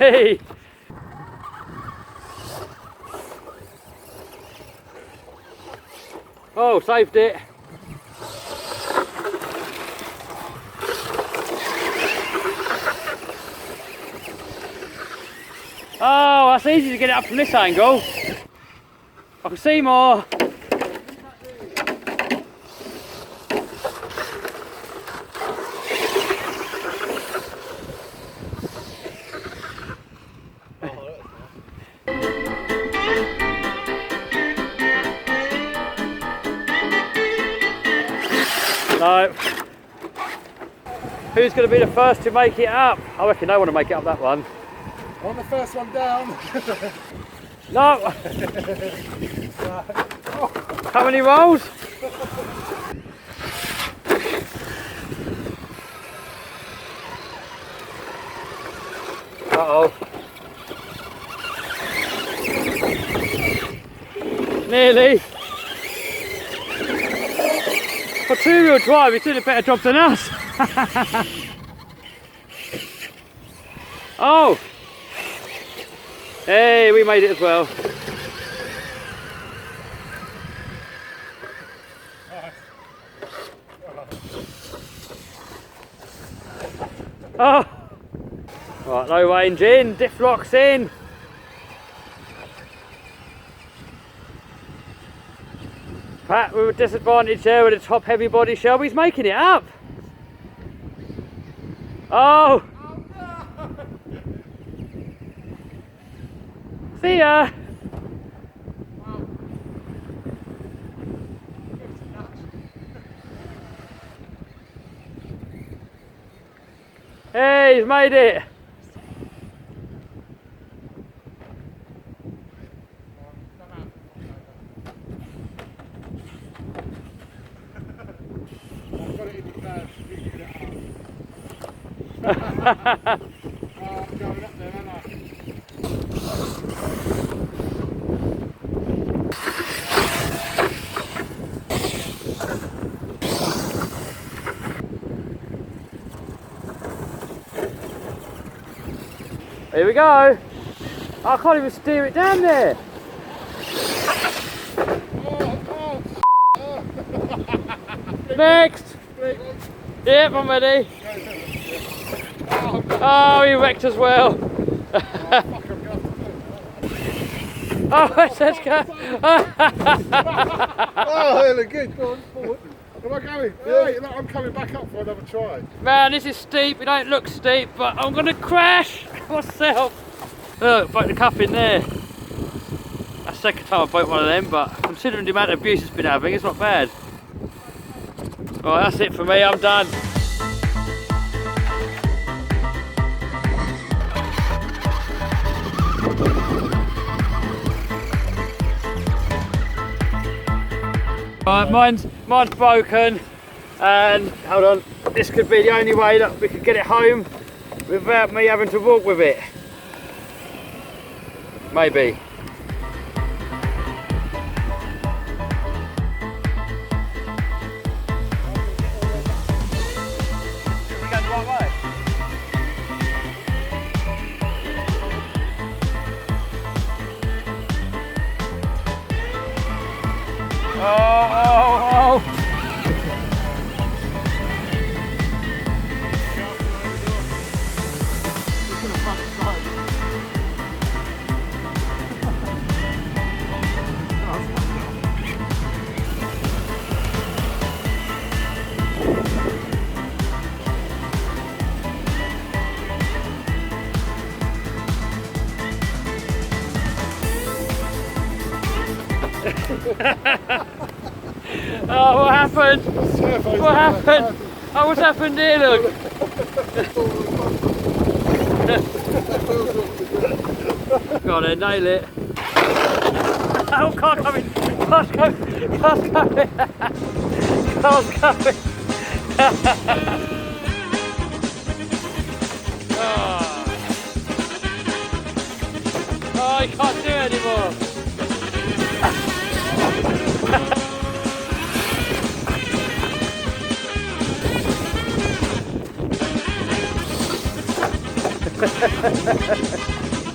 Hey! Oh, saved it. Oh, that's easy to get it up from this angle. I can see more. No. Who's going to be the first to make it up? I reckon I want to make it up that one. On the first one down. No. How many rolls? Uh-oh. Nearly. For two-wheel drive, he's doing a better job than us. Oh! Hey, we made it as well. Oh! Right, low range in, diff locks in. Pat with a disadvantage there with the top heavy body. Shelby's making it up. Oh! See ya! Hey, he's made it! Here we go. I can't even steer it down there. Next. Yep, I'm ready. Oh, he wrecked as well. Oh, let's go. Oh, look good. Go on, forward. Am I going? Yeah, look, I'm coming back up for another try. Man, this is steep. It don't look steep, but I'm gonna crash myself. Look, broke the cup in there. That's the second time I broke one of them, but considering the amount of abuse it's been having, it's not bad. Right, that's it for me. I'm done. Right, mine's broken, and hold on, this could be the only way that we could get it home without me having to walk with it. Maybe. Are we going the right way? Oh. Oh, what happened? What happened? Oh, what's happened here, look? Got it, nail it. Oh, car's coming! Car's coming! Car's coming! Car's coming! Oh, I can't do it anymore! Ha ha ha ha.